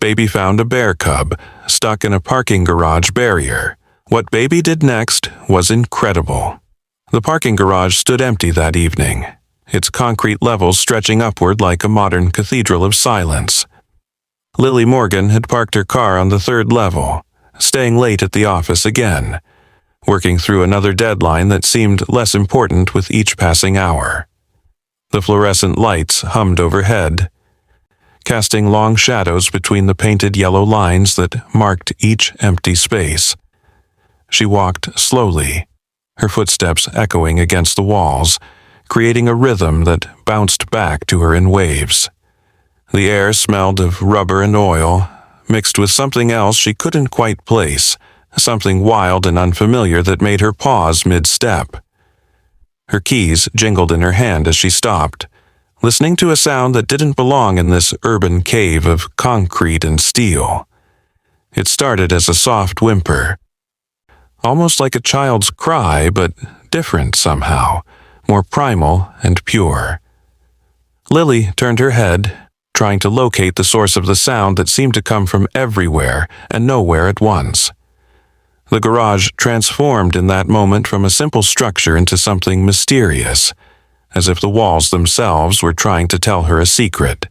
Baby found a bear cub stuck in a parking garage barrier. What Baby did next was incredible. The parking garage stood empty that evening, its concrete levels stretching upward like a modern cathedral of silence. Lily Morgan had parked her car on the third level, staying late at the office again, working through another deadline that seemed less important with each passing hour. The fluorescent lights hummed overhead, casting long shadows between the painted yellow lines that marked each empty space. She walked slowly, her footsteps echoing against the walls, creating a rhythm that bounced back to her in waves. The air smelled of rubber and oil, mixed with something else she couldn't quite place, something wild and unfamiliar that made her pause mid-step. Her keys jingled in her hand as she stopped, listening to a sound that didn't belong in this urban cave of concrete and steel. It started as a soft whimper, almost like a child's cry, but different somehow, more primal and pure. Lily turned her head, trying to locate the source of the sound that seemed to come from everywhere and nowhere at once. The garage transformed in that moment from a simple structure into something mysterious, as if the walls themselves were trying to tell her a secret.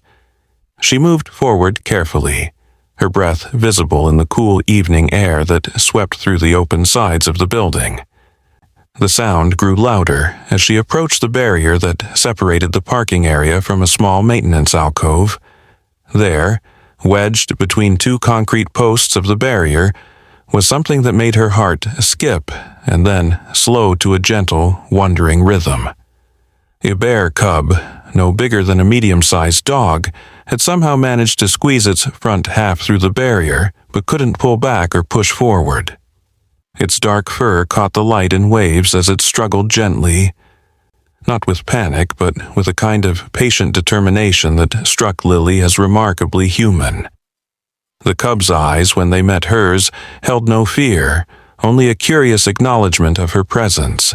She moved forward carefully, her breath visible in the cool evening air that swept through the open sides of the building. The sound grew louder as she approached the barrier that separated the parking area from a small maintenance alcove. There, wedged between two concrete posts of the barrier, was something that made her heart skip and then slow to a gentle, wondering rhythm. A bear cub, no bigger than a medium-sized dog, had somehow managed to squeeze its front half through the barrier, but couldn't pull back or push forward. Its dark fur caught the light in waves as it struggled gently, not with panic, but with a kind of patient determination that struck Lily as remarkably human. The cub's eyes, when they met hers, held no fear, only a curious acknowledgement of her presence.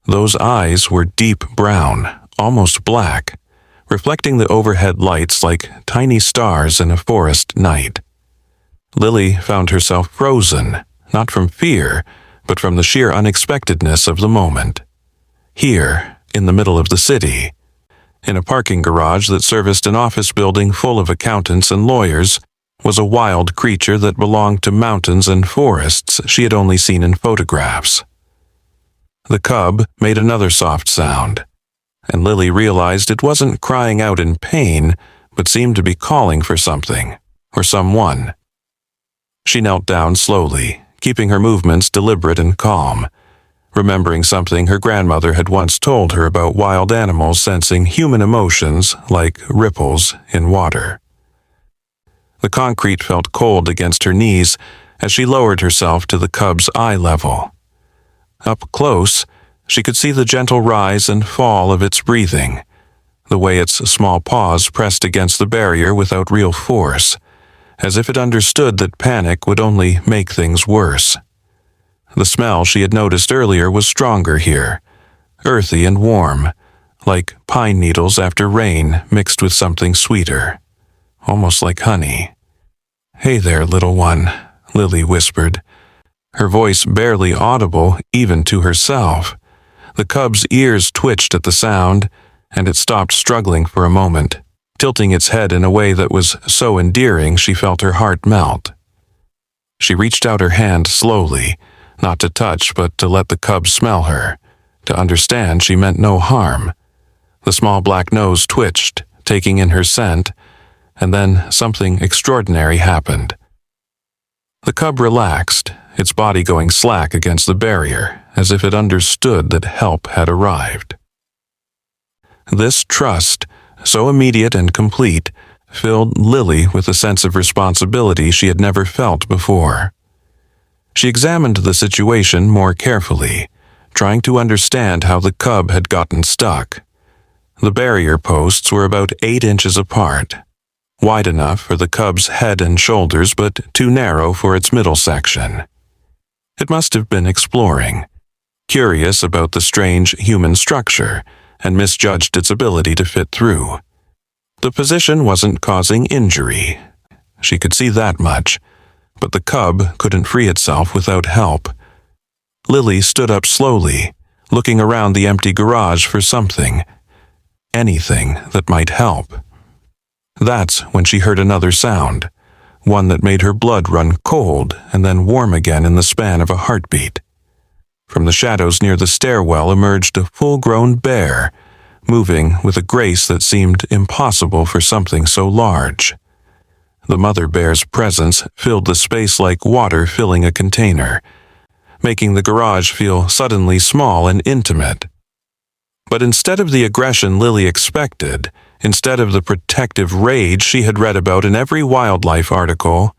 Those eyes were deep brown, almost black, reflecting the overhead lights like tiny stars in a forest night. Lily found herself frozen, not from fear, but from the sheer unexpectedness of the moment. Here, in the middle of the city, in a parking garage that serviced an office building full of accountants and lawyers, was a wild creature that belonged to mountains and forests she had only seen in photographs. The cub made another soft sound, and Lily realized it wasn't crying out in pain, but seemed to be calling for something, or someone. She knelt down slowly, keeping her movements deliberate and calm, remembering something her grandmother had once told her about wild animals sensing human emotions like ripples in water. The concrete felt cold against her knees as she lowered herself to the cub's eye level. Up close, she could see the gentle rise and fall of its breathing, the way its small paws pressed against the barrier without real force, as if it understood that panic would only make things worse. The smell she had noticed earlier was stronger here, earthy and warm, like pine needles after rain mixed with something sweeter, almost like honey. "Hey there, little one," Lily whispered, her voice barely audible even to herself. The cub's ears twitched at the sound, and it stopped struggling for a moment, tilting its head in a way that was so endearing she felt her heart melt. She reached out her hand slowly, not to touch but to let the cub smell her, to understand she meant no harm. The small black nose twitched, taking in her scent, and then something extraordinary happened. The cub relaxed, its body going slack against the barrier, as if it understood that help had arrived. This trust, so immediate and complete, filled Lily with a sense of responsibility she had never felt before. She examined the situation more carefully, trying to understand how the cub had gotten stuck. The barrier posts were about 8 inches apart, wide enough for the cub's head and shoulders but too narrow for its middle section. It must have been exploring, curious about the strange human structure, and misjudged its ability to fit through. The position wasn't causing injury. she could see that much, but the cub couldn't free itself without help. Lily stood up slowly, looking around the empty garage for something, anything that might help. That's when she heard another sound, one that made her blood run cold and then warm again in the span of a heartbeat. From the shadows near the stairwell emerged a full-grown bear, moving with a grace that seemed impossible for something so large. The mother bear's presence filled the space like water filling a container, making the garage feel suddenly small and intimate. But instead of the aggression Lily expected, instead of the protective rage she had read about in every wildlife article,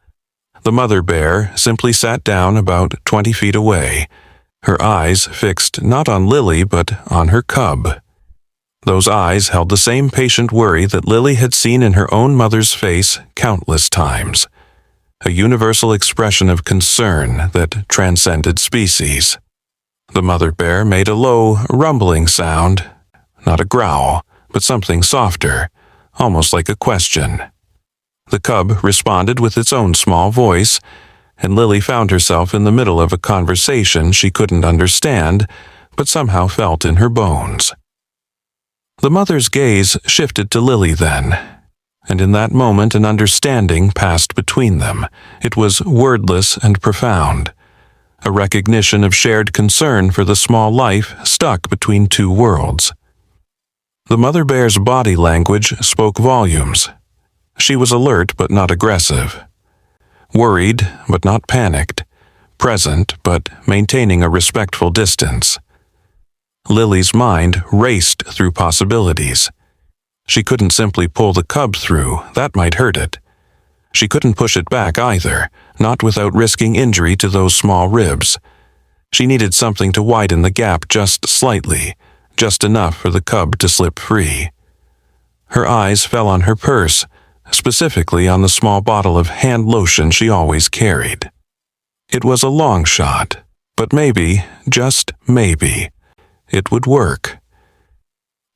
the mother bear simply sat down about 20 feet away, her eyes fixed not on Lily but on her cub. Those eyes held the same patient worry that Lily had seen in her own mother's face countless times, a universal expression of concern that transcended species. The mother bear made a low, rumbling sound, not a growl, but something softer, almost like a question. The cub responded with its own small voice, and Lily found herself in the middle of a conversation she couldn't understand, but somehow felt in her bones. The mother's gaze shifted to Lily then, and in that moment an understanding passed between them. It was wordless and profound, a recognition of shared concern for the small life stuck between two worlds. The mother bear's body language spoke volumes. She was alert but not aggressive, worried but not panicked, present but maintaining a respectful distance. Lily's mind raced through possibilities. She couldn't simply pull the cub through, that might hurt it. She couldn't push it back either, not without risking injury to those small ribs. She needed something to widen the gap just slightly, just enough for the cub to slip free. Her eyes fell on her purse, specifically on the small bottle of hand lotion she always carried. It was a long shot, but maybe, just maybe, it would work.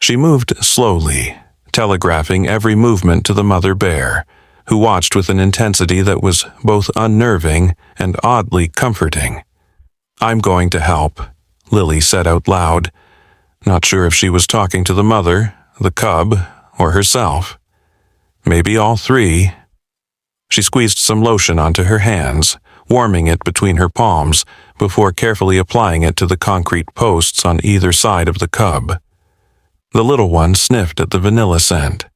She moved slowly, telegraphing every movement to the mother bear, who watched with an intensity that was both unnerving and oddly comforting. "I'm going to help," Lily said out loud, not sure if she was talking to the mother, the cub, or herself. Maybe all three. She squeezed some lotion onto her hands, warming it between her palms before carefully applying it to the concrete posts on either side of the cub. The little one sniffed at the vanilla scent,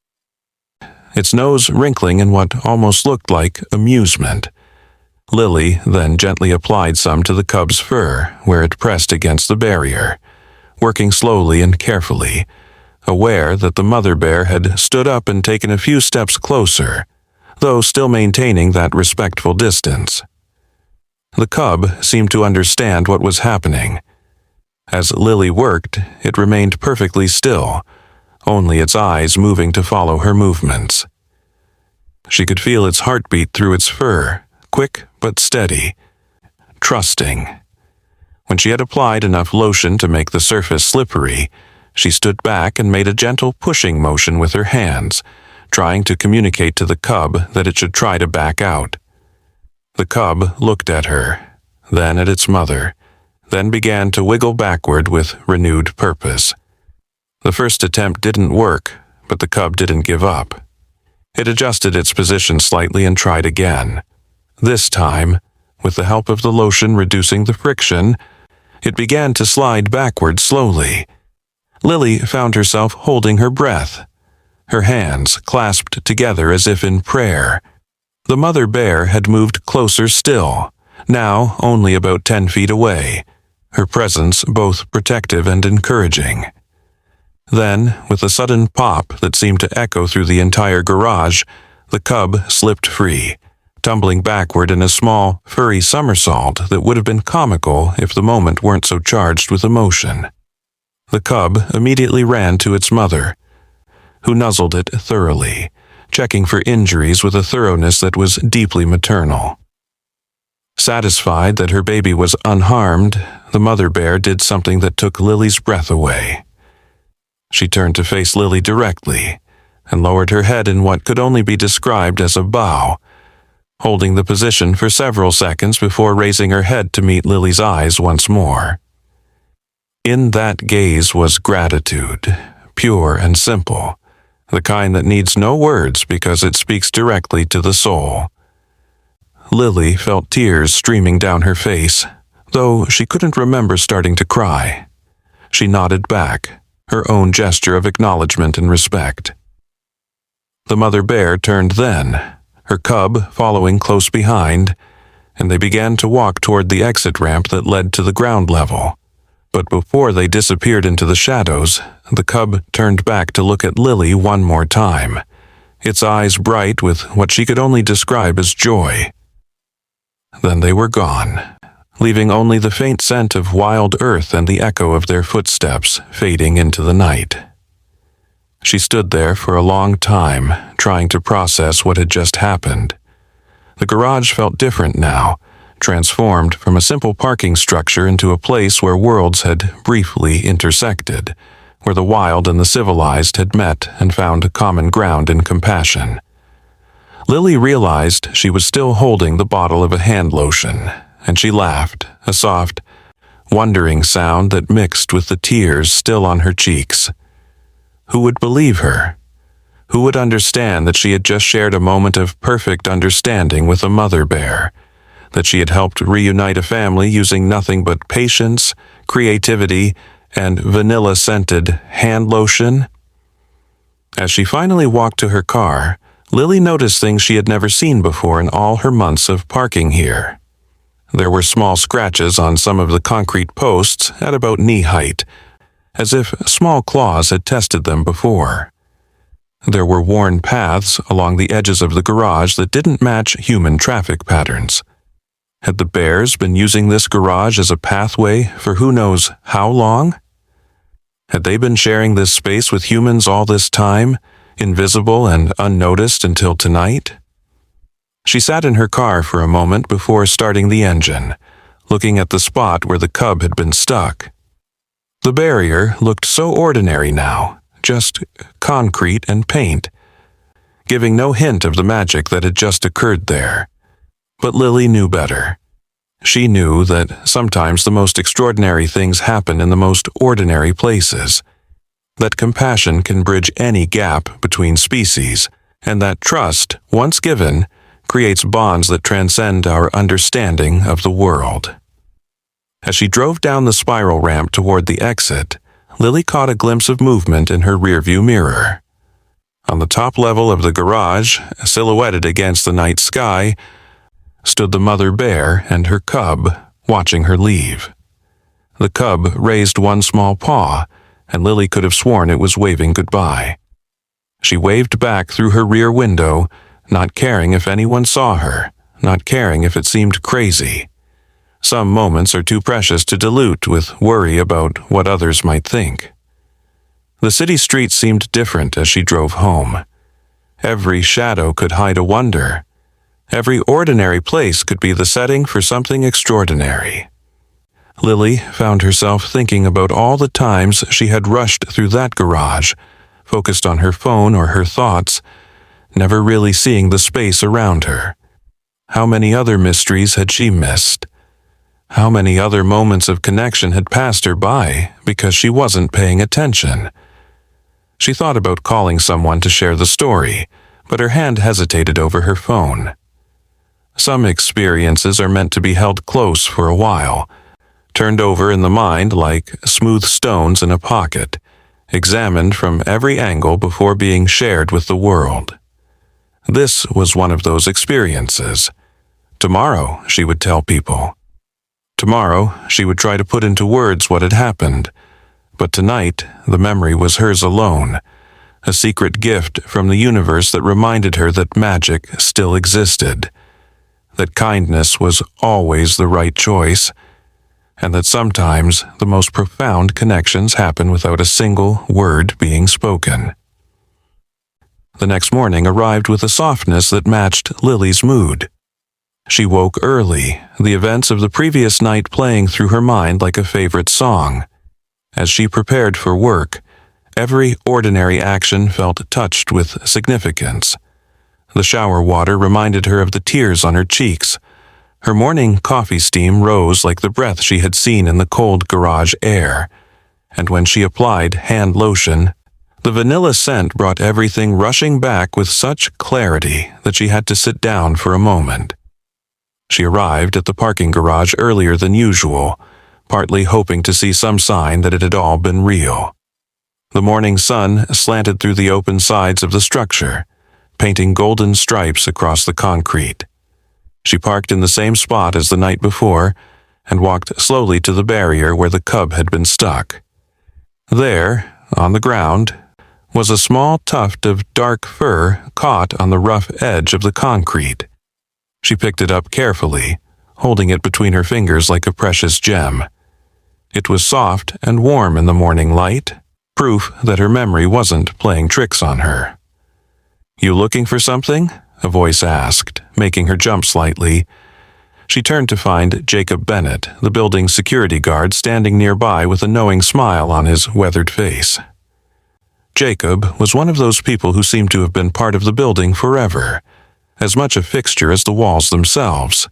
its nose wrinkling in what almost looked like amusement. Lily then gently applied some to the cub's fur where it pressed against the barrier, working slowly and carefully, aware that the mother bear had stood up and taken a few steps closer, though still maintaining that respectful distance. The cub seemed to understand what was happening. As Lily worked, it remained perfectly still, only its eyes moving to follow her movements. She could feel its heartbeat through its fur, quick but steady, trusting. When she had applied enough lotion to make the surface slippery, she stood back and made a gentle pushing motion with her hands, trying to communicate to the cub that it should try to back out. The cub looked at her, then at its mother, then began to wiggle backward with renewed purpose. The first attempt didn't work, but the cub didn't give up. It adjusted its position slightly and tried again. This time, with the help of the lotion reducing the friction, it began to slide backward slowly. Lily found herself holding her breath, her hands clasped together as if in prayer. The mother bear had moved closer still, now only about 10 feet away, her presence both protective and encouraging. Then, with a sudden pop that seemed to echo through the entire garage, the cub slipped free, tumbling backward in a small, furry somersault that would have been comical if the moment weren't so charged with emotion. The cub immediately ran to its mother, who nuzzled it thoroughly, checking for injuries with a thoroughness that was deeply maternal. Satisfied that her baby was unharmed, the mother bear did something that took Lily's breath away. She turned to face Lily directly and lowered her head in what could only be described as a bow, holding the position for several seconds before raising her head to meet Lily's eyes once more. In that gaze was gratitude, pure and simple, the kind that needs no words because it speaks directly to the soul. Lily felt tears streaming down her face, though she couldn't remember starting to cry. She nodded back, her own gesture of acknowledgement and respect. The mother bear turned then, her cub following close behind, and they began to walk toward the exit ramp that led to the ground level. But before they disappeared into the shadows, the cub turned back to look at Lily one more time, its eyes bright with what she could only describe as joy. Then they were gone, leaving only the faint scent of wild earth and the echo of their footsteps fading into the night. She stood there for a long time, trying to process what had just happened. The garage felt different now, transformed from a simple parking structure into a place where worlds had briefly intersected, where the wild and the civilized had met and found common ground in compassion. Lily realized she was still holding the bottle of a hand lotion, and she laughed, a soft, wondering sound that mixed with the tears still on her cheeks. Who would believe her? Who would understand that she had just shared a moment of perfect understanding with a mother bear, that she had helped reunite a family using nothing but patience, creativity, and vanilla-scented hand lotion? As she finally walked to her car, Lily noticed things she had never seen before in all her months of parking here. There were small scratches on some of the concrete posts at about knee height, as if small claws had tested them before. There were worn paths along the edges of the garage that didn't match human traffic patterns. Had the bears been using this garage as a pathway for who knows how long? Had they been sharing this space with humans all this time, invisible and unnoticed until tonight? She sat in her car for a moment before starting the engine, looking at the spot where the cub had been stuck. The barrier looked so ordinary now, just concrete and paint, giving no hint of the magic that had just occurred there. But Lily knew better. She knew that sometimes the most extraordinary things happen in the most ordinary places, that compassion can bridge any gap between species, and that trust, once given, creates bonds that transcend our understanding of the world. As she drove down the spiral ramp toward the exit, Lily caught a glimpse of movement in her rearview mirror. On the top level of the garage, silhouetted against the night sky, stood the mother bear and her cub, watching her leave. The cub raised one small paw, and Lily could have sworn it was waving goodbye. She waved back through her rear window, not caring if anyone saw her, not caring if it seemed crazy. Some moments are too precious to dilute with worry about what others might think. The city streets seemed different as she drove home. Every shadow could hide a wonder. Every ordinary place could be the setting for something extraordinary. Lily found herself thinking about all the times she had rushed through that garage, focused on her phone or her thoughts, never really seeing the space around her. How many other mysteries had she missed? How many other moments of connection had passed her by because she wasn't paying attention? She thought about calling someone to share the story, but her hand hesitated over her phone. Some experiences are meant to be held close for a while, turned over in the mind like smooth stones in a pocket, examined from every angle before being shared with the world. This was one of those experiences. Tomorrow, she would tell people. Tomorrow, she would try to put into words what had happened. But tonight, the memory was hers alone, a secret gift from the universe that reminded her that magic still existed, that kindness was always the right choice, and that sometimes the most profound connections happen without a single word being spoken. The next morning arrived with a softness that matched Lily's mood. She woke early, the events of the previous night playing through her mind like a favorite song. As she prepared for work, every ordinary action felt touched with significance. The shower water reminded her of the tears on her cheeks. Her morning coffee steam rose like the breath she had seen in the cold garage air. And when she applied hand lotion, the vanilla scent brought everything rushing back with such clarity that she had to sit down for a moment. She arrived at the parking garage earlier than usual, partly hoping to see some sign that it had all been real. The morning sun slanted through the open sides of the structure, painting golden stripes across the concrete. She parked in the same spot as the night before and walked slowly to the barrier where the cub had been stuck. There, on the ground, was a small tuft of dark fur caught on the rough edge of the concrete. She picked it up carefully, holding it between her fingers like a precious gem. It was soft and warm in the morning light, proof that her memory wasn't playing tricks on her. "You looking for something?" a voice asked, making her jump slightly. She turned to find Jacob Bennett, the building's security guard, standing nearby with a knowing smile on his weathered face. Jacob was one of those people who seemed to have been part of the building forever, as much a fixture as the walls themselves.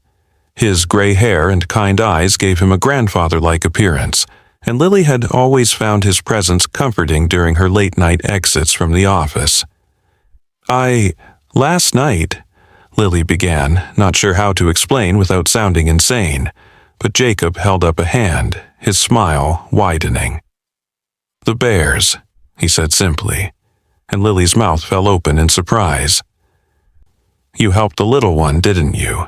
His gray hair and kind eyes gave him a grandfather-like appearance, and Lily had always found his presence comforting during her late-night exits from the office. Last night," Lily began, not sure how to explain without sounding insane, but Jacob held up a hand, his smile widening. "The bears," he said simply, and Lily's mouth fell open in surprise. "You helped the little one, didn't you?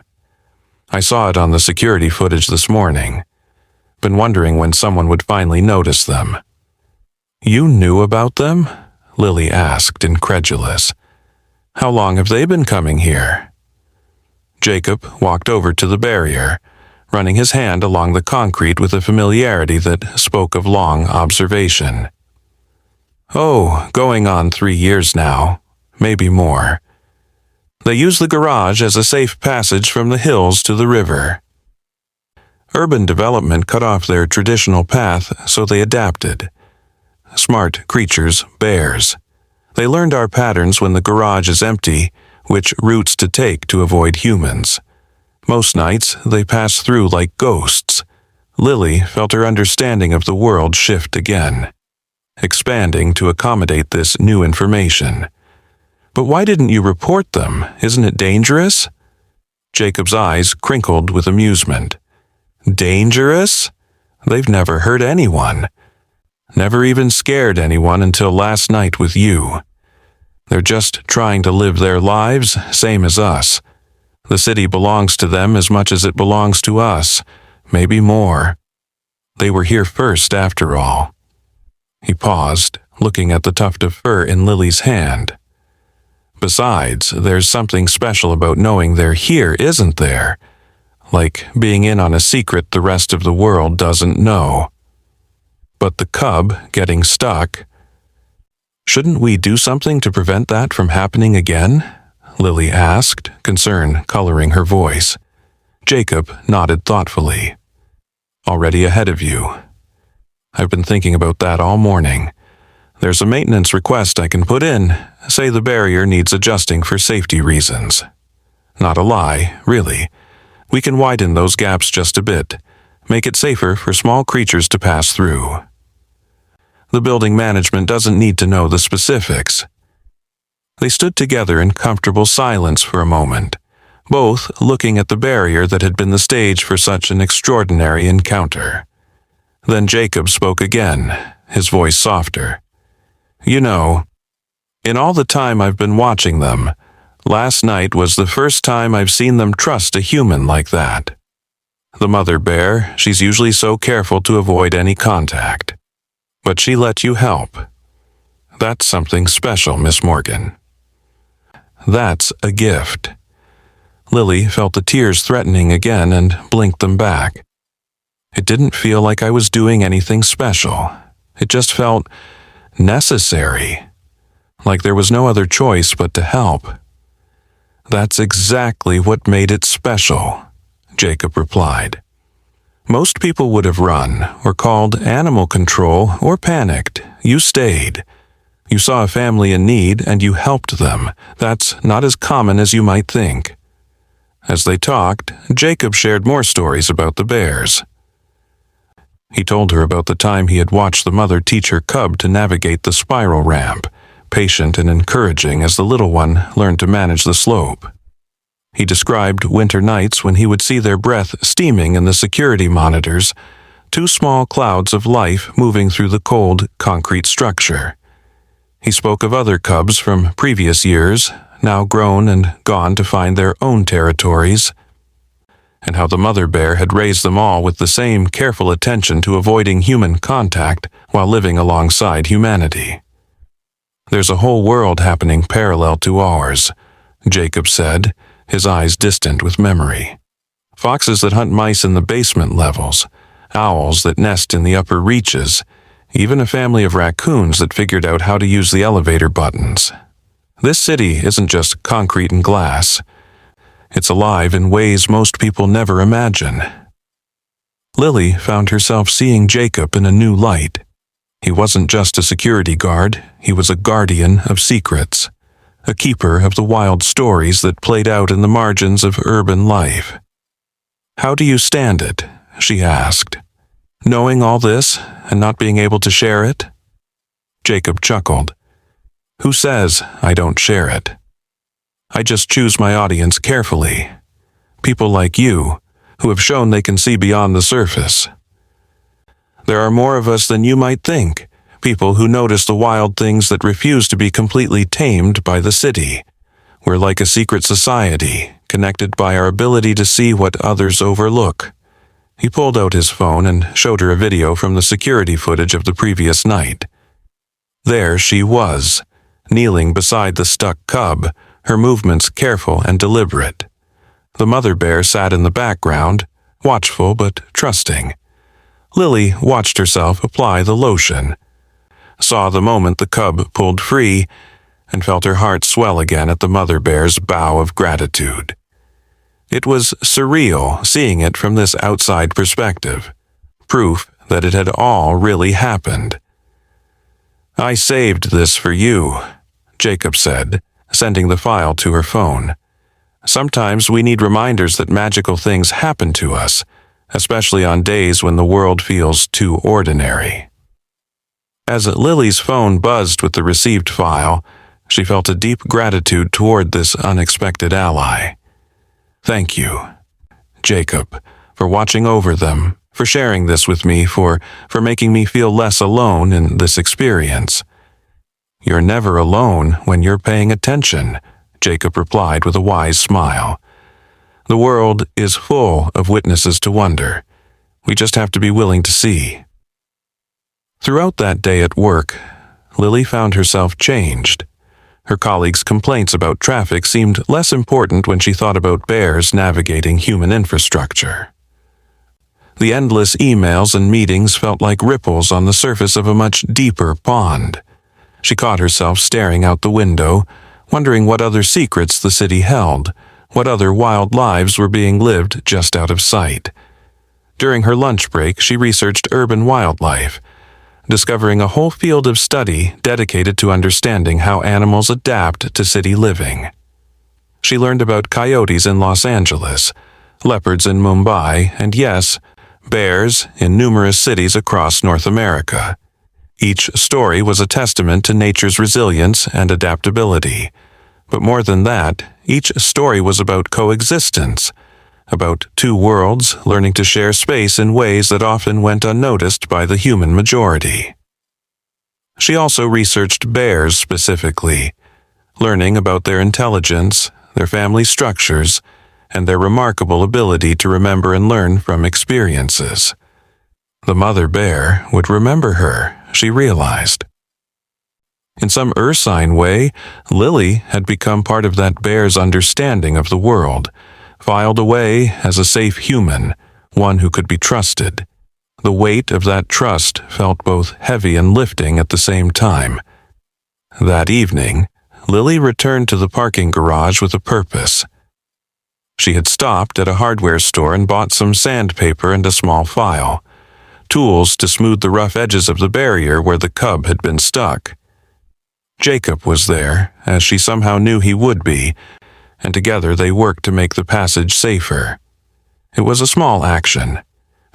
I saw it on the security footage this morning. Been wondering when someone would finally notice them." "You knew about them?" Lily asked, incredulous. "How long have they been coming here?" Jacob walked over to the barrier, running his hand along the concrete with a familiarity that spoke of long observation. "Oh, going on 3 years now, maybe more. They use the garage as a safe passage from the hills to the river. Urban development cut off their traditional path, so they adapted. Smart creatures, bears. They learned our patterns when the garage is empty, which routes to take to avoid humans. Most nights, they pass through like ghosts." Lily felt her understanding of the world shift again, expanding to accommodate this new information. "But why didn't you report them? Isn't it dangerous?" Jacob's eyes crinkled with amusement. "Dangerous? They've never hurt anyone. Never even scared anyone until last night with you. They're just trying to live their lives, same as us. The city belongs to them as much as it belongs to us, maybe more. They were here first, after all." He paused, looking at the tuft of fur in Lily's hand. "Besides, there's something special about knowing they're here, isn't there? Like being in on a secret the rest of the world doesn't know. But the cub getting stuck, shouldn't we do something to prevent that from happening again?" Lily asked, concern coloring her voice. Jacob nodded thoughtfully. "Already ahead of you. I've been thinking about that all morning. There's a maintenance request I can put in, say the barrier needs adjusting for safety reasons. Not a lie, really. We can widen those gaps just a bit, make it safer for small creatures to pass through. The building management doesn't need to know the specifics." They stood together in comfortable silence for a moment, both looking at the barrier that had been the stage for such an extraordinary encounter. Then Jacob spoke again, his voice softer. "You know, in all the time I've been watching them, last night was the first time I've seen them trust a human like that. The mother bear, she's usually so careful to avoid any contact. But she let you help. That's something special, Miss Morgan. That's a gift." Lily felt the tears threatening again and blinked them back. "It didn't feel like I was doing anything special. It just felt necessary, like there was no other choice but to help." "That's exactly what made it special," Jacob replied. "Most people would have run, or called animal control, or panicked. You stayed. You saw a family in need and you helped them. That's not as common as you might think." As they talked, Jacob shared more stories about the bears. He told her about the time he had watched the mother teach her cub to navigate the spiral ramp, patient and encouraging as the little one learned to manage the slope. He described winter nights when he would see their breath steaming in the security monitors, two small clouds of life moving through the cold, concrete structure. He spoke of other cubs from previous years, now grown and gone to find their own territories, and how the mother bear had raised them all with the same careful attention to avoiding human contact while living alongside humanity. "There's a whole world happening parallel to ours," Jacob said, his eyes distant with memory. "Foxes that hunt mice in the basement levels, owls that nest in the upper reaches, even a family of raccoons that figured out how to use the elevator buttons. This city isn't just concrete and glass. It's alive in ways most people never imagine." Lily found herself seeing Jacob in a new light. He wasn't just a security guard, he was a guardian of secrets, a keeper of the wild stories that played out in the margins of urban life. "How do you stand it?" she asked. "Knowing all this and not being able to share it?" Jacob chuckled. "Who says I don't share it? I just choose my audience carefully. People like you, who have shown they can see beyond the surface. There are more of us than you might think, people who notice the wild things that refuse to be completely tamed by the city. We're like a secret society, connected by our ability to see what others overlook." He pulled out his phone and showed her a video from the security footage of the previous night. There she was, kneeling beside the stuck cub, her movements careful and deliberate. The mother bear sat in the background, watchful but trusting. Lily watched herself apply the lotion, saw the moment the cub pulled free, and felt her heart swell again at the mother bear's bow of gratitude. It was surreal seeing it from this outside perspective, proof that it had all really happened. "I saved this for you," Jacob said, sending the file to her phone. "Sometimes we need reminders that magical things happen to us, especially on days when the world feels too ordinary." As Lily's phone buzzed with the received file, she felt a deep gratitude toward this unexpected ally. "Thank you, Jacob, for watching over them, for sharing this with me, for making me feel less alone in this experience." "You're never alone when you're paying attention," Jacob replied with a wise smile. "The world is full of witnesses to wonder. We just have to be willing to see." Throughout that day at work, Lily found herself changed. Her colleagues' complaints about traffic seemed less important when she thought about bears navigating human infrastructure. The endless emails and meetings felt like ripples on the surface of a much deeper pond. She caught herself staring out the window, wondering what other secrets the city held, what other wild lives were being lived just out of sight. During her lunch break, she researched urban wildlife, discovering a whole field of study dedicated to understanding how animals adapt to city living. She learned about coyotes in Los Angeles, leopards in Mumbai, and yes, bears in numerous cities across North America. Each story was a testament to nature's resilience and adaptability. But more than that, each story was about coexistence, about two worlds learning to share space in ways that often went unnoticed by the human majority. She also researched bears specifically, learning about their intelligence, their family structures, and their remarkable ability to remember and learn from experiences. The mother bear would remember her, she realized. In some ursine way, Lily had become part of that bear's understanding of the world, filed away as a safe human, one who could be trusted. The weight of that trust felt both heavy and lifting at the same time. That evening, Lily returned to the parking garage with a purpose. She had stopped at a hardware store and bought some sandpaper and a small file, tools to smooth the rough edges of the barrier where the cub had been stuck. Jacob was there, as she somehow knew he would be, and together they worked to make the passage safer. It was a small action,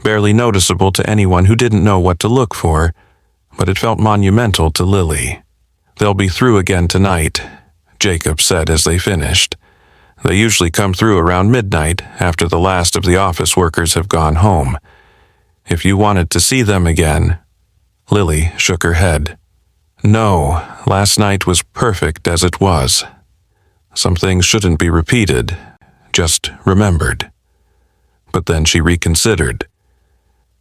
barely noticeable to anyone who didn't know what to look for, but it felt monumental to Lily. "They'll be through again tonight," Jacob said as they finished. "They usually come through around midnight after the last of the office workers have gone home. If you wanted to see them again..." Lily shook her head. "No, last night was perfect as it was. Some things shouldn't be repeated, just remembered." But then she reconsidered.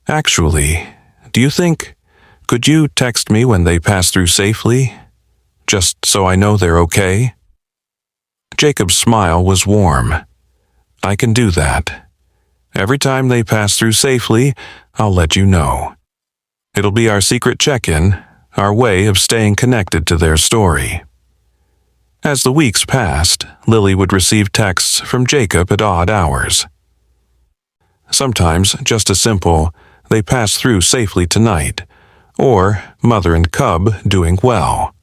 "Actually, do you think, could you text me when they pass through safely? Just so I know they're okay?" Jacob's smile was warm. "I can do that. Every time they pass through safely, I'll let you know. It'll be our secret check-in, our way of staying connected to their story." As the weeks passed, Lily would receive texts from Jacob at odd hours. Sometimes just a simple, "They passed through safely tonight," or "Mother and cub doing well."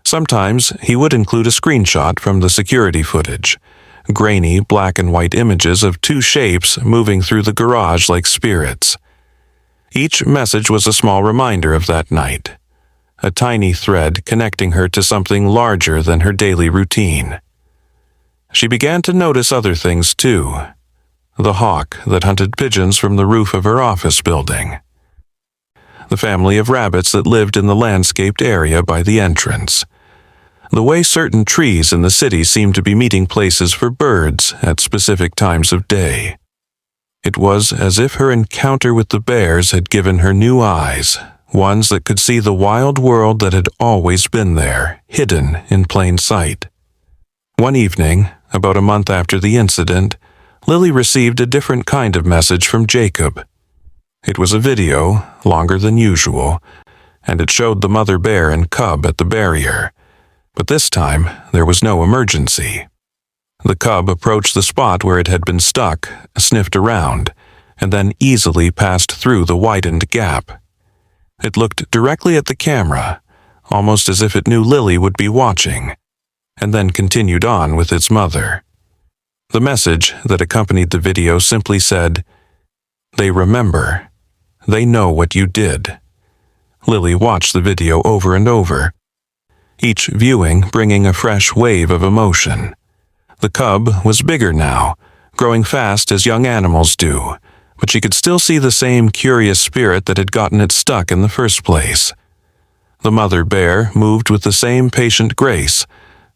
Sometimes he would include a screenshot from the security footage, grainy black and white images of two shapes moving through the garage like spirits. Each message was a small reminder of that night, a tiny thread connecting her to something larger than her daily routine. She began to notice other things too. The hawk that hunted pigeons from the roof of her office building. The family of rabbits that lived in the landscaped area by the entrance. The way certain trees in the city seemed to be meeting places for birds at specific times of day. It was as if her encounter with the bears had given her new eyes, ones that could see the wild world that had always been there, hidden in plain sight. One evening, about a month after the incident, Lily received a different kind of message from Jacob. It was a video, longer than usual, and it showed the mother bear and cub at the barrier. But this time, there was no emergency. The cub approached the spot where it had been stuck, sniffed around, and then easily passed through the widened gap. It looked directly at the camera, almost as if it knew Lily would be watching, and then continued on with its mother. The message that accompanied the video simply said, "They remember. They know what you did." Lily watched the video over and over, each viewing bringing a fresh wave of emotion. The cub was bigger now, growing fast as young animals do, but she could still see the same curious spirit that had gotten it stuck in the first place. The mother bear moved with the same patient grace,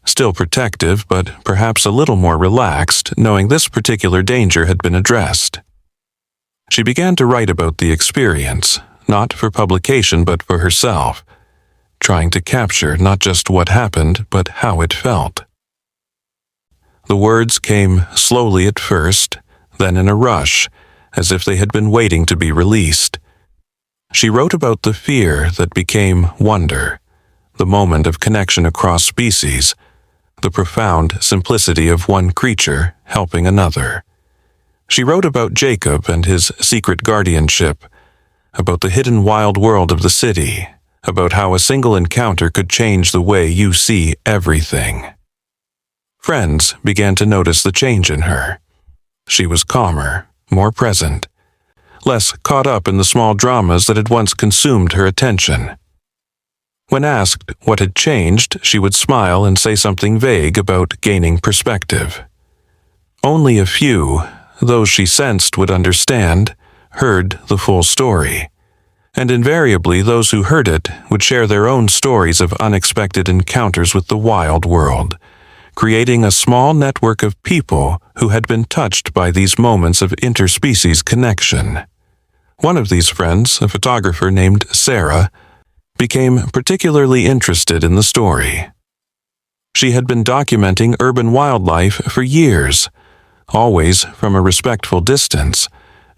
still protective but perhaps a little more relaxed, knowing this particular danger had been addressed. She began to write about the experience, not for publication but for herself, trying to capture not just what happened but how it felt. The words came slowly at first, then in a rush, as if they had been waiting to be released. She wrote about the fear that became wonder, the moment of connection across species, the profound simplicity of one creature helping another. She wrote about Jacob and his secret guardianship, about the hidden wild world of the city, about how a single encounter could change the way you see everything. Friends began to notice the change in her. She was calmer, more present, less caught up in the small dramas that had once consumed her attention. When asked what had changed, she would smile and say something vague about gaining perspective. Only a few, those she sensed would understand, heard the full story. And invariably those who heard it would share their own stories of unexpected encounters with the wild world, creating a small network of people who had been touched by these moments of interspecies connection. One of these friends, a photographer named Sarah, became particularly interested in the story. She had been documenting urban wildlife for years, always from a respectful distance,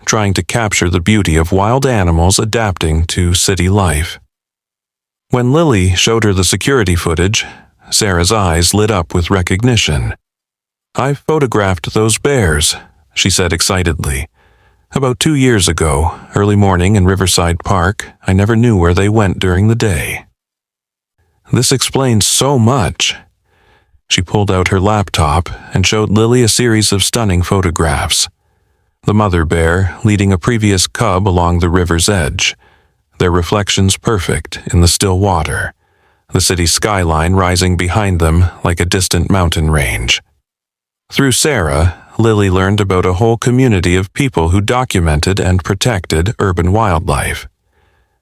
trying to capture the beauty of wild animals adapting to city life. When Lily showed her the security footage, Sarah's eyes lit up with recognition. "I photographed those bears," she said excitedly. "About 2 years ago, early morning in Riverside Park, I never knew where they went during the day." This explains so much. She pulled out her laptop and showed Lily a series of stunning photographs. The mother bear leading a previous cub along the river's edge, their reflections perfect in the still water, the city skyline rising behind them like a distant mountain range. Through Sarah, Lily learned about a whole community of people who documented and protected urban wildlife.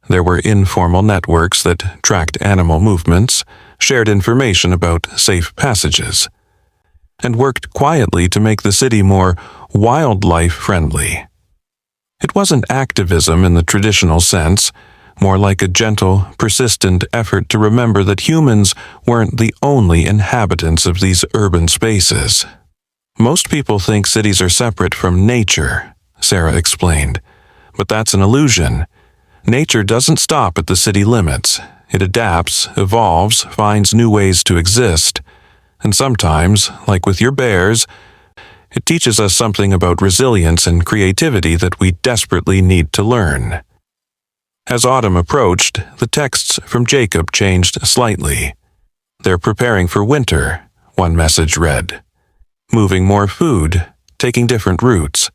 There were informal networks that tracked animal movements, shared information about safe passages, and worked quietly to make the city more wildlife-friendly. It wasn't activism in the traditional sense, more like a gentle, persistent effort to remember that humans weren't the only inhabitants of these urban spaces. Most people think cities are separate from nature, Sarah explained, but that's an illusion. Nature doesn't stop at the city limits. It adapts, evolves, finds new ways to exist. And sometimes, like with your bears, it teaches us something about resilience and creativity that we desperately need to learn. As autumn approached, the texts from Jacob changed slightly. "They're preparing for winter," one message read. "Moving more food, taking different routes."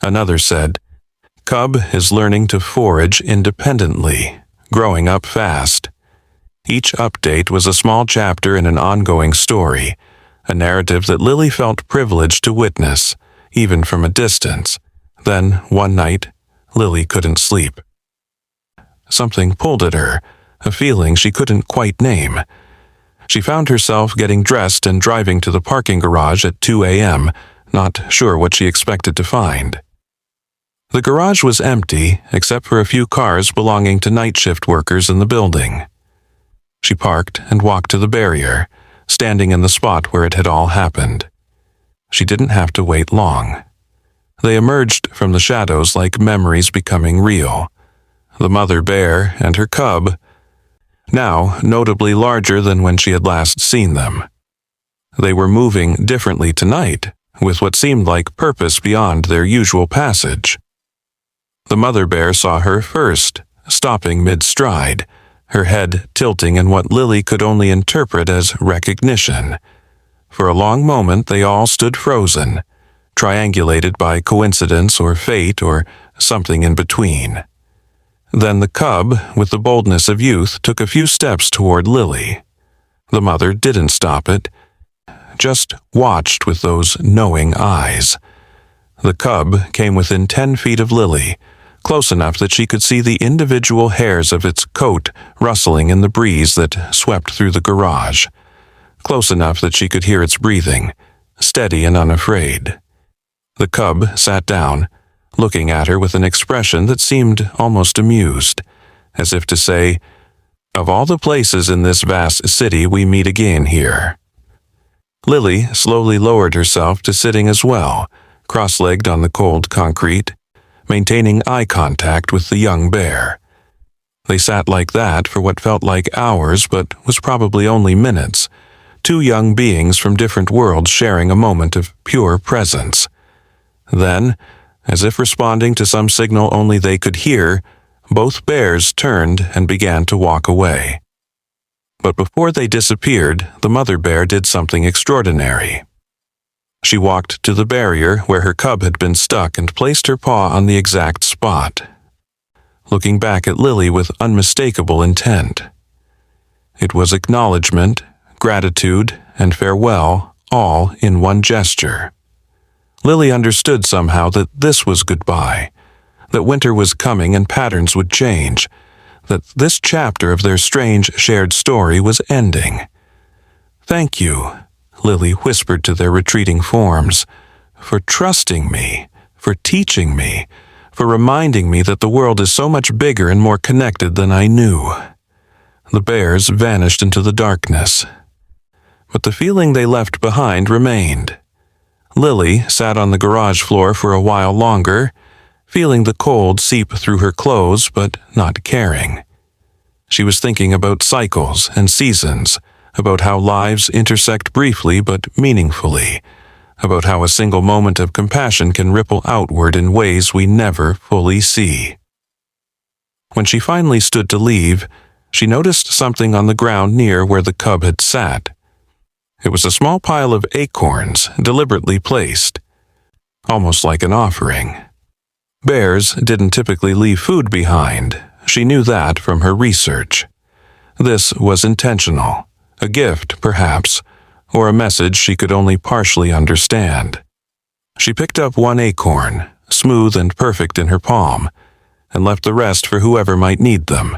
Another said, "Cub is learning to forage independently, growing up fast." Each update was a small chapter in an ongoing story, a narrative that Lily felt privileged to witness, even from a distance. Then, one night, Lily couldn't sleep. Something pulled at her, a feeling she couldn't quite name. She found herself getting dressed and driving to the parking garage at 2 a.m., not sure what she expected to find. The garage was empty, except for a few cars belonging to night shift workers in the building. She parked and walked to the barrier, standing in the spot where it had all happened. She didn't have to wait long. They emerged from the shadows like memories becoming real. The mother bear and her cub, now notably larger than when she had last seen them. They were moving differently tonight, with what seemed like purpose beyond their usual passage. The mother bear saw her first, stopping mid-stride, her head tilting in what Lily could only interpret as recognition. For a long moment they all stood frozen, triangulated by coincidence or fate or something in between. Then the cub, with the boldness of youth, took a few steps toward Lily. The mother didn't stop it, just watched with those knowing eyes. The cub came within 10 feet of Lily, close enough that she could see the individual hairs of its coat rustling in the breeze that swept through the garage, close enough that she could hear its breathing, steady and unafraid. The cub sat down, looking at her with an expression that seemed almost amused, as if to say, "Of all the places in this vast city, we meet again here." Lily slowly lowered herself to sitting as well, cross-legged on the cold concrete, maintaining eye contact with the young bear. They sat like that for what felt like hours but was probably only minutes, two young beings from different worlds sharing a moment of pure presence. Then, as if responding to some signal only they could hear, both bears turned and began to walk away. But before they disappeared, the mother bear did something extraordinary. She walked to the barrier where her cub had been stuck and placed her paw on the exact spot, looking back at Lily with unmistakable intent. It was acknowledgement, gratitude, and farewell, all in one gesture. Lily understood somehow that this was goodbye, that winter was coming and patterns would change, that this chapter of their strange shared story was ending. "Thank you," Lily whispered to their retreating forms, "for trusting me, for teaching me, for reminding me that the world is so much bigger and more connected than I knew." The bears vanished into the darkness, but the feeling they left behind remained. Lily sat on the garage floor for a while longer, feeling the cold seep through her clothes but not caring. She was thinking about cycles and seasons, about how lives intersect briefly but meaningfully, about how a single moment of compassion can ripple outward in ways we never fully see. When she finally stood to leave, she noticed something on the ground near where the cub had sat. It was a small pile of acorns, deliberately placed, almost like an offering. Bears didn't typically leave food behind. She knew that from her research. This was intentional, a gift, perhaps, or a message she could only partially understand. She picked up one acorn, smooth and perfect in her palm, and left the rest for whoever might need them.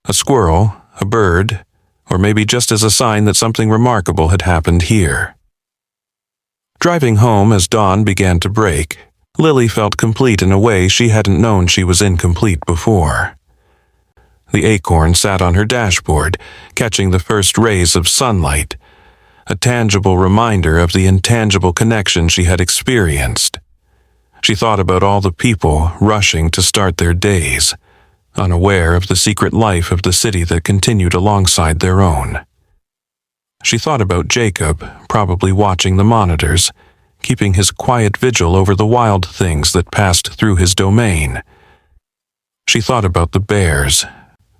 A squirrel, a bird, or maybe just as a sign that something remarkable had happened here. Driving home as dawn began to break, Lily felt complete in a way she hadn't known she was incomplete before. The acorn sat on her dashboard, catching the first rays of sunlight, a tangible reminder of the intangible connection she had experienced. She thought about all the people rushing to start their days, unaware of the secret life of the city that continued alongside their own. She thought about Jacob, probably watching the monitors, keeping his quiet vigil over the wild things that passed through his domain. She thought about the bears,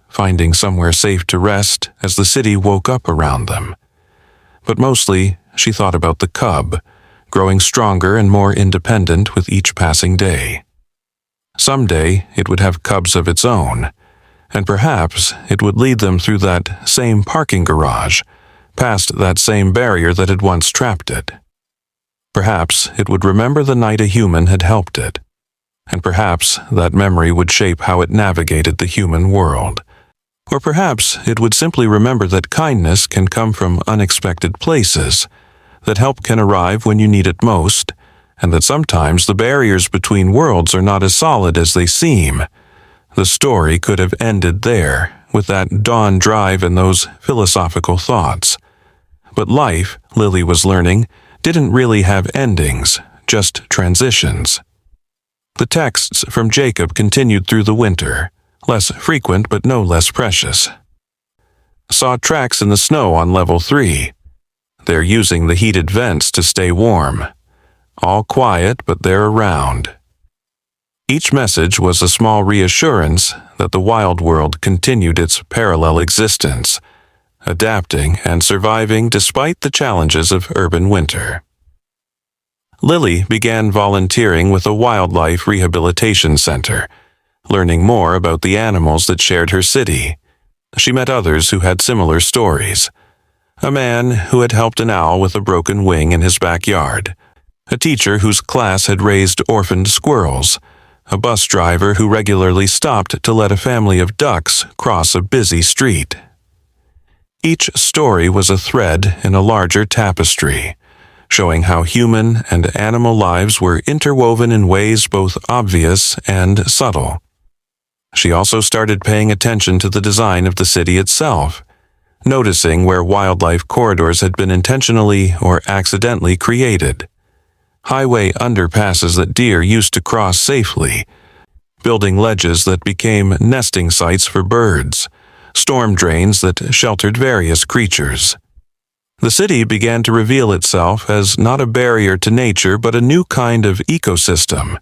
finding somewhere safe to rest as the city woke up around them. But mostly, she thought about the cub, growing stronger and more independent with each passing day. Someday, it would have cubs of its own, and perhaps it would lead them through that same parking garage, past that same barrier that had once trapped it. Perhaps it would remember the night a human had helped it, and perhaps that memory would shape how it navigated the human world. Or perhaps it would simply remember that kindness can come from unexpected places, that help can arrive when you need it most, and that sometimes the barriers between worlds are not as solid as they seem. The story could have ended there, with that dawn drive and those philosophical thoughts. But life, Lily was learning, didn't really have endings, just transitions. The texts from Jacob continued through the winter, less frequent but no less precious. Saw tracks in the snow on level 3. They're using the heated vents to stay warm. All quiet, but they're around. Each message was a small reassurance that the wild world continued its parallel existence, adapting and surviving despite the challenges of urban winter. Lily began volunteering with a wildlife rehabilitation center, learning more about the animals that shared her city. She met others who had similar stories. A man who had helped an owl with a broken wing in his backyard, a teacher whose class had raised orphaned squirrels, a bus driver who regularly stopped to let a family of ducks cross a busy street. Each story was a thread in a larger tapestry, showing how human and animal lives were interwoven in ways both obvious and subtle. She also started paying attention to the design of the city itself, noticing where wildlife corridors had been intentionally or accidentally created. Highway underpasses that deer used to cross safely, building ledges that became nesting sites for birds, storm drains that sheltered various creatures. The city began to reveal itself as not a barrier to nature but a new kind of ecosystem,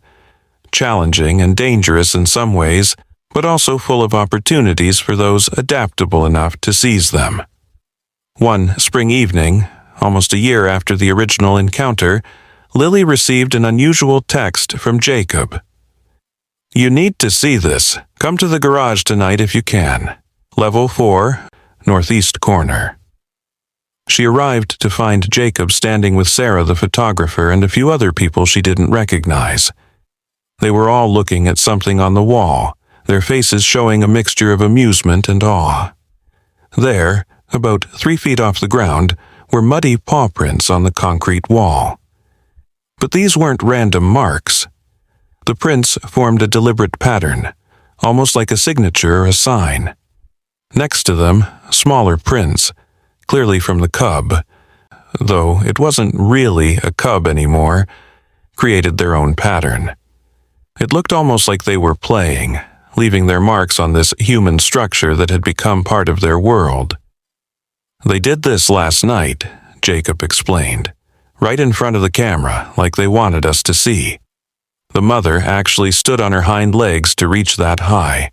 challenging and dangerous in some ways, but also full of opportunities for those adaptable enough to seize them. One spring evening, almost a year after the original encounter, Lily received an unusual text from Jacob. "You need to see this. Come to the garage tonight if you can. Level 4, northeast corner." She arrived to find Jacob standing with Sarah the photographer and a few other people she didn't recognize. They were all looking at something on the wall, their faces showing a mixture of amusement and awe. There, about 3 feet off the ground, were muddy paw prints on the concrete wall. But these weren't random marks. The prints formed a deliberate pattern, almost like a signature or a sign. Next to them, smaller prints, clearly from the cub, though it wasn't really a cub anymore, created their own pattern. It looked almost like they were playing, leaving their marks on this human structure that had become part of their world. "They did this last night," Jacob explained, "right in front of the camera, like they wanted us to see. The mother actually stood on her hind legs to reach that high.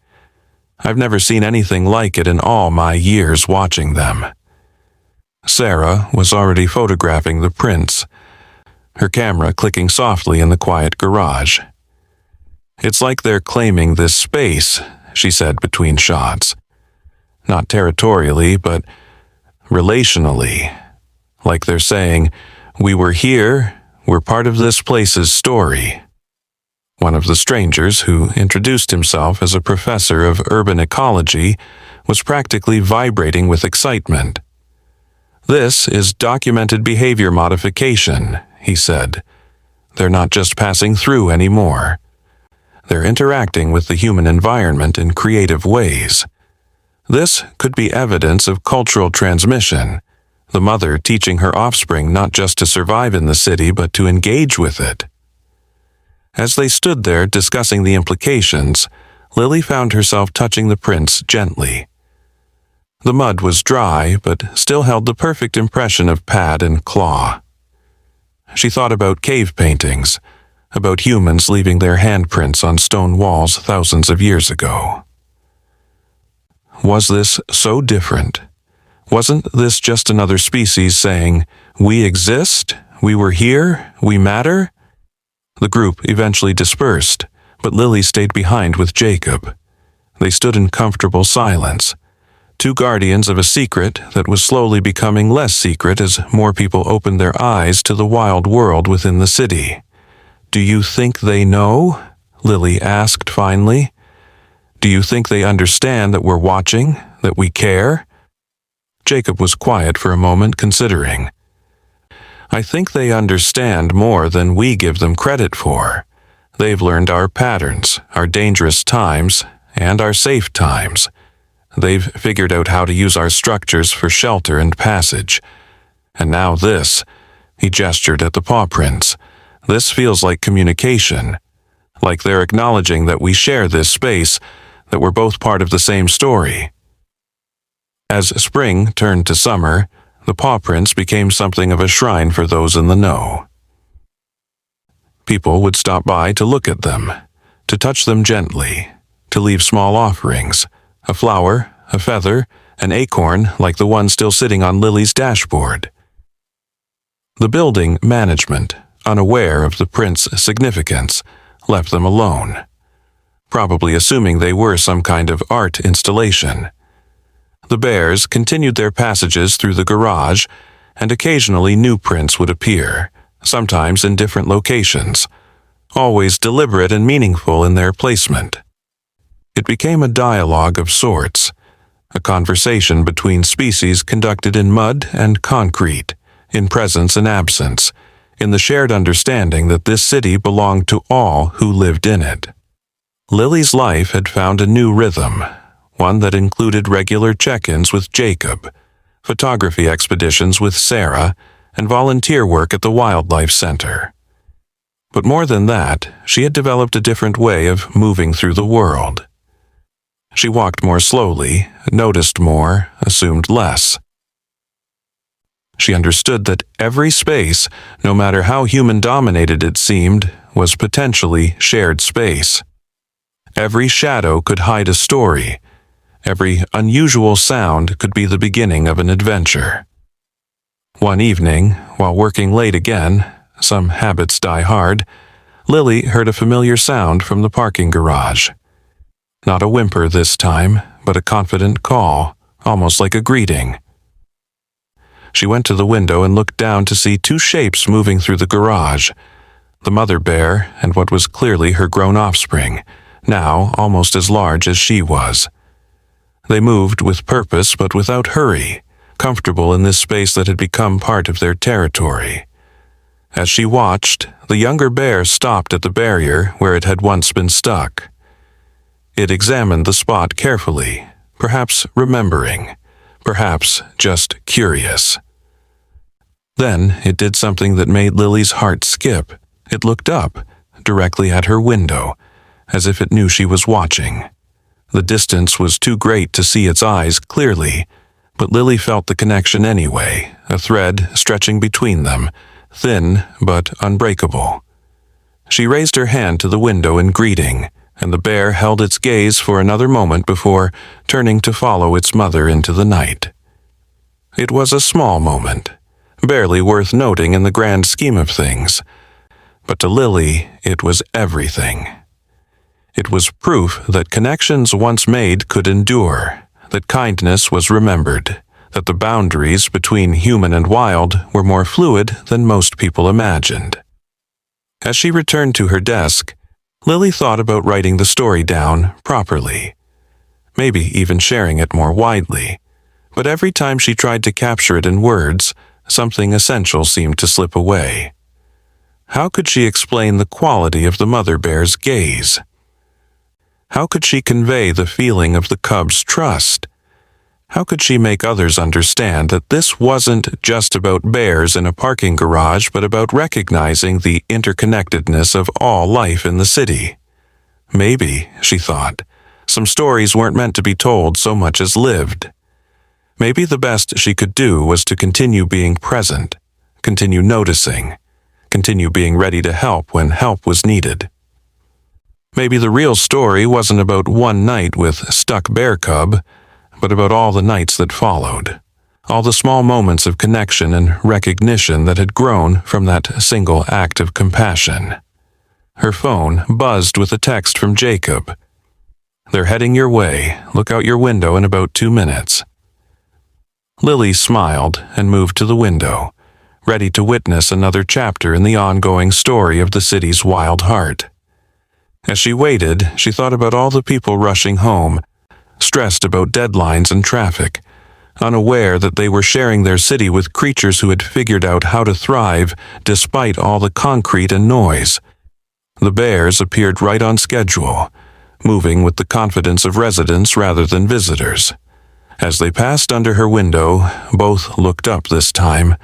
I've never seen anything like it in all my years watching them. Sarah was already photographing the prints, her camera clicking softly in the quiet garage. It's like they're claiming this space, she said between shots. Not territorially, but relationally. Like they're saying, we were here, we're part of this place's story. One of the strangers, who introduced himself as a professor of urban ecology, was practically vibrating with excitement. This is documented behavior modification, he said. They're not just passing through anymore. They're interacting with the human environment in creative ways. This could be evidence of cultural transmission, the mother teaching her offspring not just to survive in the city but to engage with it. As they stood there discussing the implications, Lily found herself touching the prints gently. The mud was dry, but still held the perfect impression of pad and claw. She thought about cave paintings, about humans leaving their handprints on stone walls thousands of years ago. Was this so different? Wasn't this just another species saying, "We exist, we were here, we matter"? The group eventually dispersed, but Lily stayed behind with Jacob. They stood in comfortable silence, two guardians of a secret that was slowly becoming less secret as more people opened their eyes to the wild world within the city. "Do you think they know?" Lily asked finally. "Do you think they understand that we're watching, that we care?" Jacob was quiet for a moment, considering. "I think they understand more than we give them credit for. They've learned our patterns, our dangerous times, and our safe times. They've figured out how to use our structures for shelter and passage. And now this," he gestured at the paw prints, "this feels like communication, like they're acknowledging that we share this space, that we're both part of the same story." As spring turned to summer, the paw prints became something of a shrine for those in the know. People would stop by to look at them, to touch them gently, to leave small offerings, a flower, a feather, an acorn like the one still sitting on Lily's dashboard. The building management, unaware of the prints' significance, left them alone, probably assuming they were some kind of art installation. The bears continued their passages through the garage, and occasionally new prints would appear, sometimes in different locations, always deliberate and meaningful in their placement. It became a dialogue of sorts, a conversation between species conducted in mud and concrete, in presence and absence, in the shared understanding that this city belonged to all who lived in it. Lily's life had found a new rhythm, one that included regular check-ins with Jacob, photography expeditions with Sarah, and volunteer work at the Wildlife Center. But more than that, she had developed a different way of moving through the world. She walked more slowly, noticed more, assumed less. She understood that every space, no matter how human-dominated it seemed, was potentially shared space. Every shadow could hide a story. Every unusual sound could be the beginning of an adventure. One evening, while working late again, some habits die hard, Lily heard a familiar sound from the parking garage. Not a whimper this time, but a confident call, almost like a greeting. She went to the window and looked down to see two shapes moving through the garage, the mother bear and what was clearly her grown offspring, now almost as large as she was. They moved with purpose but without hurry, comfortable in this space that had become part of their territory. As she watched, the younger bear stopped at the barrier where it had once been stuck. It examined the spot carefully, perhaps remembering, perhaps just curious. Then it did something that made Lily's heart skip. It looked up, directly at her window, as if it knew she was watching. The distance was too great to see its eyes clearly, but Lily felt the connection anyway, a thread stretching between them, thin but unbreakable. She raised her hand to the window in greeting, and the bear held its gaze for another moment before turning to follow its mother into the night. It was a small moment, barely worth noting in the grand scheme of things, but to Lily it was everything. It was proof that connections once made could endure, that kindness was remembered, that the boundaries between human and wild were more fluid than most people imagined. As she returned to her desk, Lily thought about writing the story down properly, maybe even sharing it more widely, but every time she tried to capture it in words, something essential seemed to slip away. How could she explain the quality of the mother bear's gaze? How could she convey the feeling of the cub's trust? How could she make others understand that this wasn't just about bears in a parking garage, but about recognizing the interconnectedness of all life in the city? Maybe, she thought, some stories weren't meant to be told so much as lived. Maybe the best she could do was to continue being present, continue noticing, continue being ready to help when help was needed. Maybe the real story wasn't about one night with stuck bear cub, but about all the nights that followed, all the small moments of connection and recognition that had grown from that single act of compassion. Her phone buzzed with a text from Jacob. "They're heading your way. Look out your window in about 2 minutes." Lily smiled and moved to the window, ready to witness another chapter in the ongoing story of the city's wild heart. As she waited, she thought about all the people rushing home, stressed about deadlines and traffic, unaware that they were sharing their city with creatures who had figured out how to thrive despite all the concrete and noise. The bears appeared right on schedule, moving with the confidence of residents rather than visitors. As they passed under her window, both looked up this time,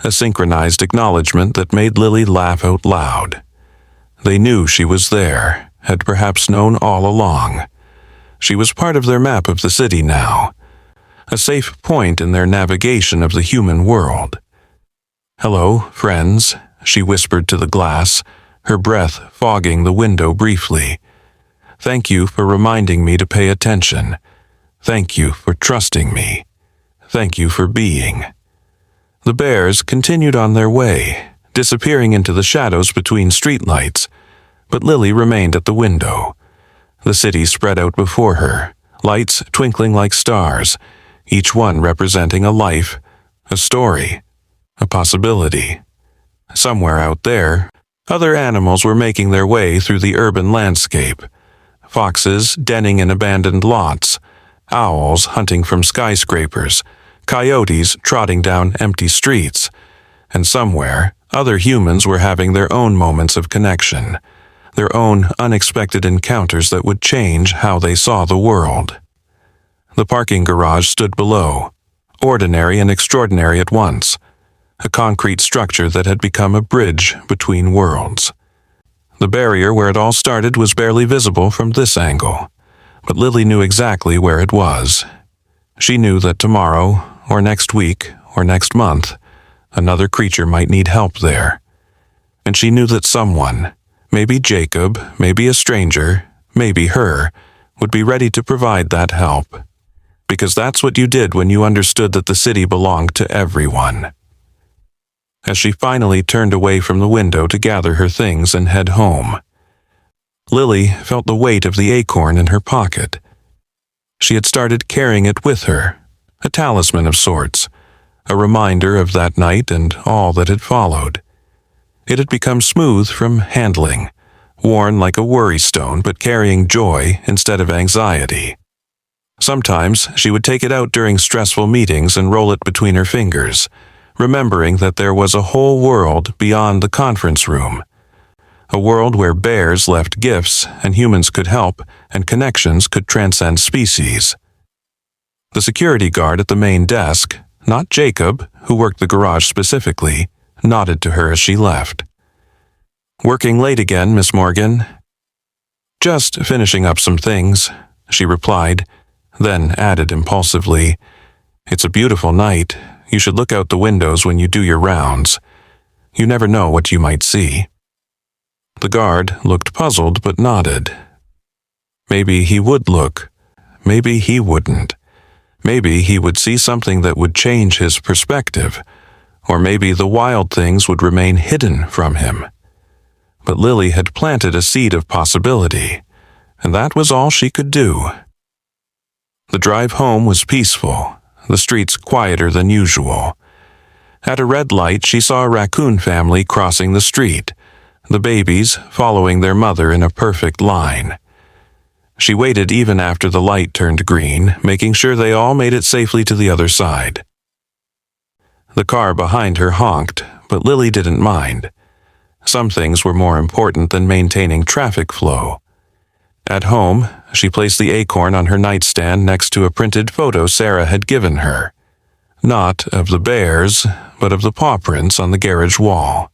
a synchronized acknowledgement that made Lily laugh out loud. They knew she was there, had perhaps known all along. She was part of their map of the city now, a safe point in their navigation of the human world. "Hello, friends," she whispered to the glass, her breath fogging the window briefly. "Thank you for reminding me to pay attention. Thank you for trusting me. Thank you for being." The bears continued on their way, disappearing into the shadows between streetlights, but Lily remained at the window. The city spread out before her, lights twinkling like stars, each one representing a life, a story, a possibility. Somewhere out there, other animals were making their way through the urban landscape. Foxes denning in abandoned lots, owls hunting from skyscrapers, coyotes trotting down empty streets, and somewhere, other humans were having their own moments of connection, their own unexpected encounters that would change how they saw the world. The parking garage stood below, ordinary and extraordinary at once, a concrete structure that had become a bridge between worlds. The barrier where it all started was barely visible from this angle, but Lily knew exactly where it was. She knew that tomorrow, or next week, or next month, another creature might need help there. And she knew that someone, maybe Jacob, maybe a stranger, maybe her, would be ready to provide that help. Because that's what you did when you understood that the city belonged to everyone. As she finally turned away from the window to gather her things and head home, Lily felt the weight of the acorn in her pocket. She had started carrying it with her, a talisman of sorts, a reminder of that night and all that had followed. It had become smooth from handling, worn like a worry stone but carrying joy instead of anxiety. Sometimes she would take it out during stressful meetings and roll it between her fingers, remembering that there was a whole world beyond the conference room, a world where bears left gifts and humans could help and connections could transcend species. The security guard at the main desk, not Jacob, who worked the garage specifically, nodded to her as she left. "Working late again, Miss Morgan?" "Just finishing up some things," she replied, then added impulsively, "It's a beautiful night. You should look out the windows when you do your rounds. You never know what you might see." The guard looked puzzled but nodded. Maybe he would look. Maybe he wouldn't. Maybe he would see something that would change his perspective, or maybe the wild things would remain hidden from him. But Lily had planted a seed of possibility, and that was all she could do. The drive home was peaceful, the streets quieter than usual. At a red light, she saw a raccoon family crossing the street, the babies following their mother in a perfect line. She waited even after the light turned green, making sure they all made it safely to the other side. The car behind her honked, but Lily didn't mind. Some things were more important than maintaining traffic flow. At home, she placed the acorn on her nightstand next to a printed photo Sarah had given her. Not of the bears, but of the paw prints on the garage wall.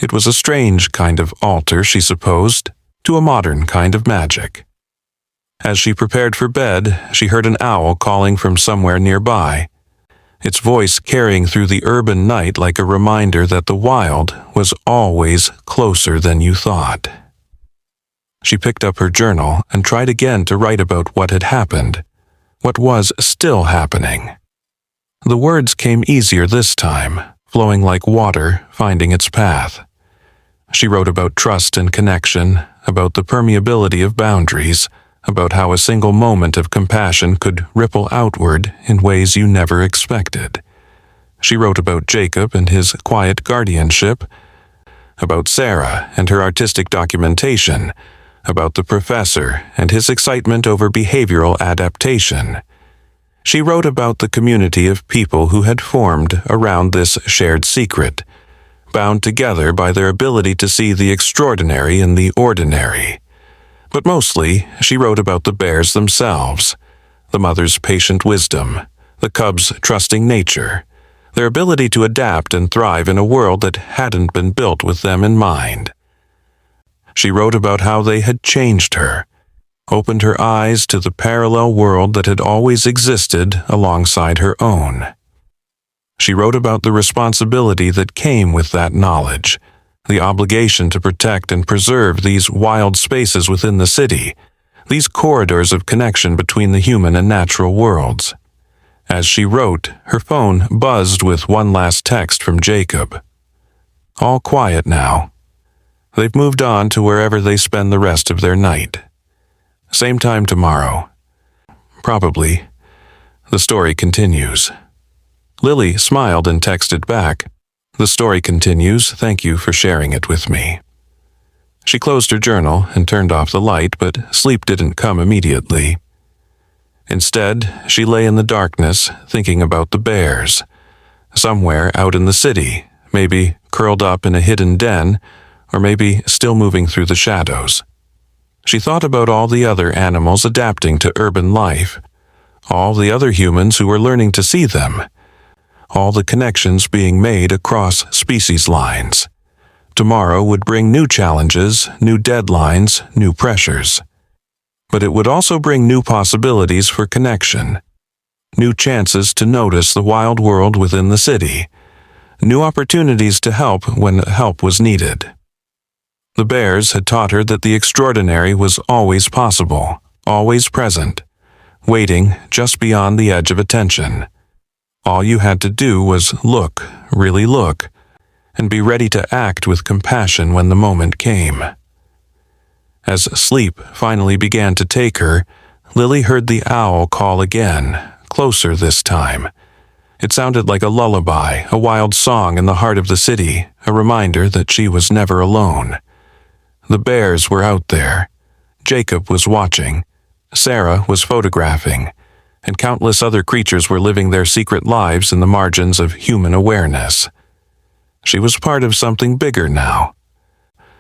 It was a strange kind of altar, she supposed, to a modern kind of magic. As she prepared for bed, she heard an owl calling from somewhere nearby, its voice carrying through the urban night like a reminder that the wild was always closer than you thought. She picked up her journal and tried again to write about what had happened, what was still happening. The words came easier this time, flowing like water finding its path. She wrote about trust and connection, about the permeability of boundaries, about how a single moment of compassion could ripple outward in ways you never expected. She wrote about Jacob and his quiet guardianship, about Sarah and her artistic documentation, about the professor and his excitement over behavioral adaptation. She wrote about the community of people who had formed around this shared secret, bound together by their ability to see the extraordinary in the ordinary. But mostly, she wrote about the bears themselves, the mother's patient wisdom, the cubs' trusting nature, their ability to adapt and thrive in a world that hadn't been built with them in mind. She wrote about how they had changed her, opened her eyes to the parallel world that had always existed alongside her own. She wrote about the responsibility that came with that knowledge, the obligation to protect and preserve these wild spaces within the city, these corridors of connection between the human and natural worlds. As she wrote, her phone buzzed with one last text from Jacob. All quiet now. They've moved on to wherever they spend the rest of their night. Same time tomorrow. Probably. The story continues. Lily smiled and texted back, "The story continues. Thank you for sharing it with me." She closed her journal and turned off the light, but sleep didn't come immediately. Instead, she lay in the darkness, thinking about the bears. Somewhere out in the city, maybe curled up in a hidden den, or maybe still moving through the shadows. She thought about all the other animals adapting to urban life, all the other humans who were learning to see them, all the connections being made across species lines. Tomorrow would bring new challenges, new deadlines, new pressures. But it would also bring new possibilities for connection, new chances to notice the wild world within the city, new opportunities to help when help was needed. The bears had taught her that the extraordinary was always possible, always present, waiting just beyond the edge of attention. All you had to do was look, really look, and be ready to act with compassion when the moment came. As sleep finally began to take her, Lily heard the owl call again, closer this time. It sounded like a lullaby, a wild song in the heart of the city, a reminder that she was never alone. The bears were out there. Jacob was watching. Sarah was photographing. And countless other creatures were living their secret lives in the margins of human awareness. She was part of something bigger now.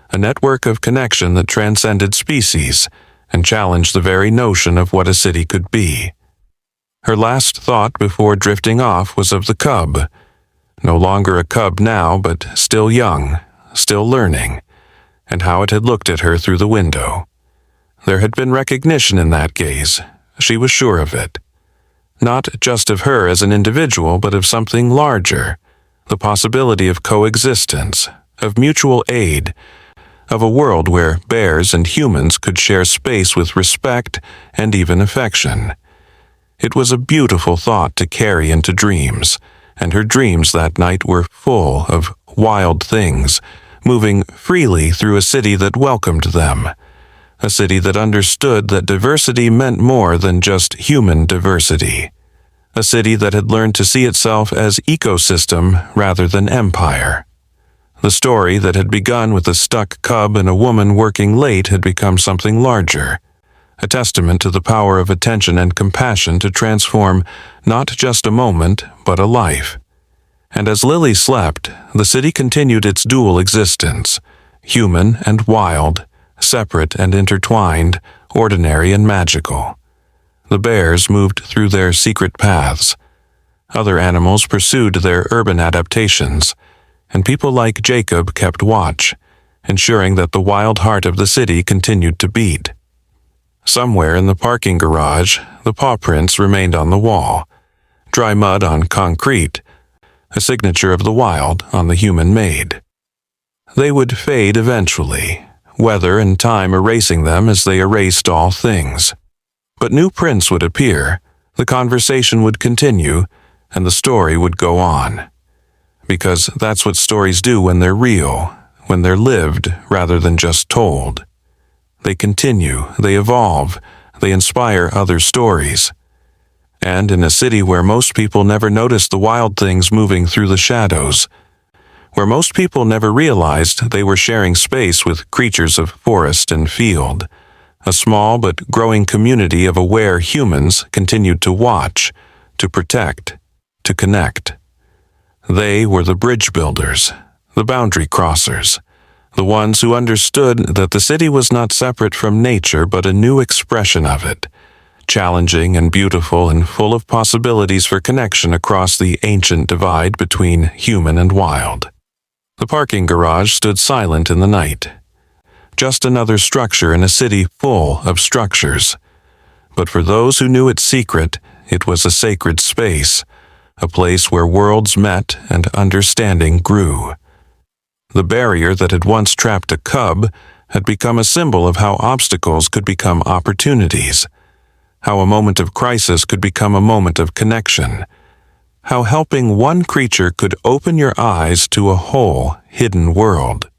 A network of connection that transcended species and challenged the very notion of what a city could be. Her last thought before drifting off was of the cub. No longer a cub now, but still young, still learning, and how it had looked at her through the window. There had been recognition in that gaze. She was sure of it. Not just of her as an individual, but of something larger, the possibility of coexistence, of mutual aid, of a world where bears and humans could share space with respect and even affection. It was a beautiful thought to carry into dreams, and her dreams that night were full of wild things, moving freely through a city that welcomed them, a city that understood that diversity meant more than just human diversity, a city that had learned to see itself as ecosystem rather than empire. The story that had begun with a stuck cub and a woman working late had become something larger, a testament to the power of attention and compassion to transform not just a moment, but a life. And as Lily slept, the city continued its dual existence, human and wild, separate and intertwined, ordinary and magical. The bears moved through their secret paths. Other animals pursued their urban adaptations, and people like Jacob kept watch, ensuring that the wild heart of the city continued to beat. Somewhere in the parking garage, the paw prints remained on the wall, dry mud on concrete, a signature of the wild on the human-made. They would fade eventually, weather and time erasing them as they erased all things. But new prints would appear, the conversation would continue, and the story would go on. Because that's what stories do when they're real, when they're lived rather than just told. They continue, they evolve, they inspire other stories. And in a city where most people never noticed the wild things moving through the shadows, where most people never realized they were sharing space with creatures of forest and field, a small but growing community of aware humans continued to watch, to protect, to connect. They were the bridge builders, the boundary crossers, the ones who understood that the city was not separate from nature but a new expression of it, challenging and beautiful and full of possibilities for connection across the ancient divide between human and wild. The parking garage stood silent in the night. Just another structure in a city full of structures. But for those who knew its secret, it was a sacred space, a place where worlds met and understanding grew. The barrier that had once trapped a cub had become a symbol of how obstacles could become opportunities, how a moment of crisis could become a moment of connection, how helping one creature could open your eyes to a whole hidden world.